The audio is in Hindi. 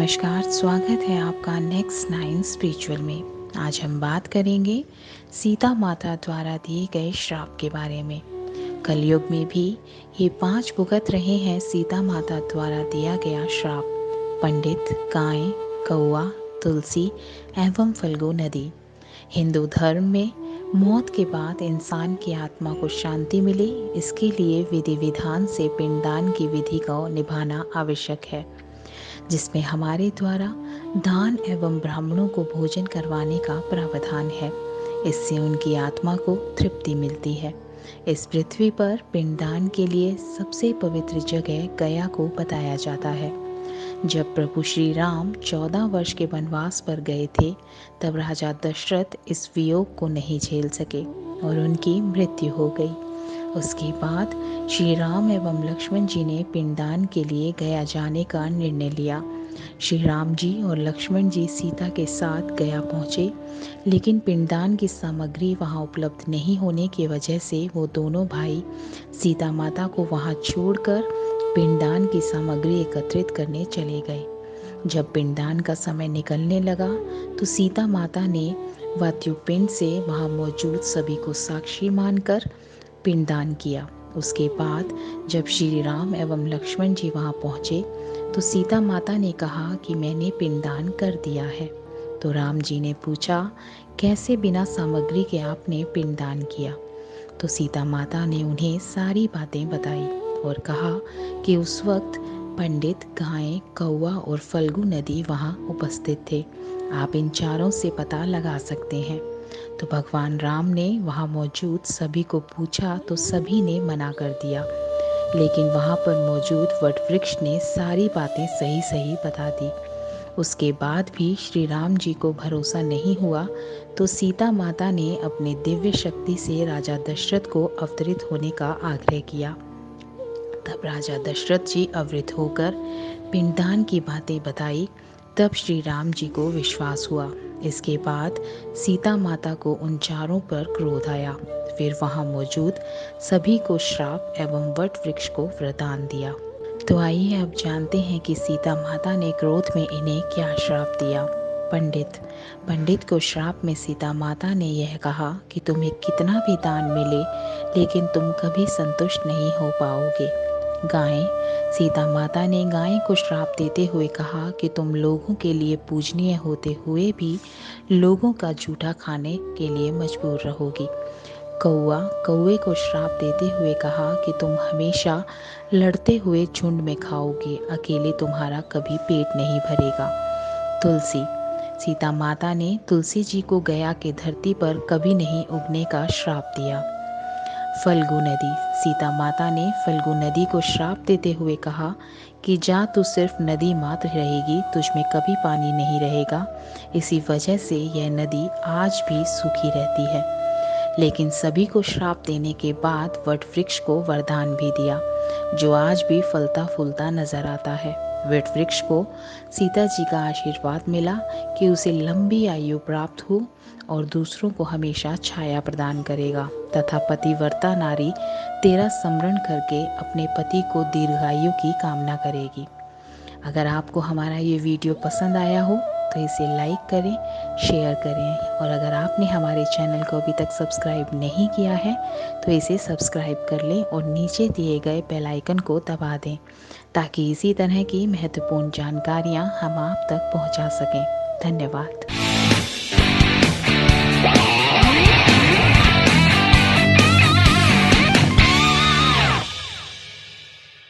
नमस्कार, स्वागत है आपका नेक्स्ट 9 स्पिरिचुअल में। आज हम बात करेंगे सीता माता द्वारा दिए गए श्राप के बारे में। कलयुग में भी ये 5 भुगत रहे हैं सीता माता द्वारा दिया गया श्राप: पंडित, गाय, कौआ, तुलसी एवं फल्गु नदी। हिंदू धर्म में मौत के बाद इंसान की आत्मा को शांति मिले, इसके लिए विधि विधान से पिंडदान की विधि को निभाना आवश्यक है, जिसमें हमारे द्वारा दान एवं ब्राह्मणों को भोजन करवाने का प्रावधान है। इससे उनकी आत्मा को तृप्ति मिलती है। इस पृथ्वी पर पिंडदान के लिए सबसे पवित्र जगह गया को बताया जाता है। जब प्रभु श्री राम 14 वर्ष के वनवास पर गए थे, तब राजा दशरथ इस वियोग को नहीं झेल सके और उनकी मृत्यु हो गई। उसके बाद श्री राम एवं लक्ष्मण जी ने पिंडदान के लिए गया जाने का निर्णय लिया। श्री राम जी और लक्ष्मण जी सीता के साथ गया पहुँचे, लेकिन पिंडदान की सामग्री वहाँ उपलब्ध नहीं होने की वजह से वो दोनों भाई सीता माता को वहाँ छोड़कर पिंडदान की सामग्री एकत्रित करने चले गए। जब पिंडदान का समय निकलने लगा तो सीता माता ने वाद्युपिंड से वहाँ मौजूद सभी को साक्षी मानकर पिंडदान किया। उसके बाद जब श्री राम एवं लक्ष्मण जी वहाँ पहुँचे तो सीता माता ने कहा कि मैंने पिंडदान कर दिया है। तो राम जी ने पूछा, कैसे बिना सामग्री के आपने पिंडदान किया? तो सीता माता ने उन्हें सारी बातें बताई और कहा कि उस वक्त पंडित, गाय, कौआ और फल्गु नदी वहाँ उपस्थित थे। आप इन चारों से पता लगा सकते हैं। तो भगवान राम ने वहाँ मौजूद सभी को पूछा तो सभी ने मना कर दिया, लेकिन वहाँ पर मौजूद वट वृक्ष ने सारी बातें सही सही बता दी। उसके बाद भी श्री राम जी को भरोसा नहीं हुआ तो सीता माता ने अपने दिव्य शक्ति से राजा दशरथ को अवतरित होने का आग्रह किया। तब राजा दशरथ जी अवृत होकर पिंडदान की बातें बताई। तब श्री राम जी को विश्वास हुआ। इसके बाद सीता माता को उन चारों पर क्रोध आया। फिर वहाँ मौजूद सभी को श्राप एवं वट वृक्ष को वरदान दिया। तो आइए अब जानते हैं कि सीता माता ने क्रोध में इन्हें क्या श्राप दिया। पंडित को श्राप में सीता माता ने यह कहा कि तुम्हें कितना भी दान मिले, लेकिन तुम कभी संतुष्ट नहीं हो पाओगे। गाय, सीता माता ने गाय को श्राप देते हुए कहा कि तुम लोगों के लिए पूजनीय होते हुए भी लोगों का जूठा खाने के लिए मजबूर रहोगी। कौए को श्राप देते हुए कहा कि तुम हमेशा लड़ते हुए झुंड में खाओगे, अकेले तुम्हारा कभी पेट नहीं भरेगा। तुलसी, सीता माता ने तुलसी जी को गया के धरती पर कभी नहीं उगने का श्राप दिया। फल्गु नदी, सीता माता ने फल्गु नदी को श्राप देते हुए कहा कि जा तू सिर्फ नदी मात्र रहेगी, तुझमें कभी पानी नहीं रहेगा। इसी वजह से यह नदी आज भी सूखी रहती है। लेकिन सभी को श्राप देने के बाद वट वृक्ष को वरदान भी दिया, जो आज भी फलता फूलता नजर आता है। वट वृक्ष को सीता जी का आशीर्वाद मिला कि उसे लंबी आयु प्राप्त हो और दूसरों को हमेशा छाया प्रदान करेगा तथा पतिव्रता नारी तेरा स्मरण करके अपने पति को दीर्घायु की कामना करेगी। अगर आपको हमारा ये वीडियो पसंद आया हो तो इसे लाइक करें, शेयर करें, और अगर आपने हमारे चैनल को अभी तक सब्सक्राइब नहीं किया है तो इसे सब्सक्राइब कर लें और नीचे दिए गए बेल आइकन को दबा दें, ताकि इसी तरह की महत्वपूर्ण जानकारियाँ हम आप तक पहुँचा सकें। धन्यवाद।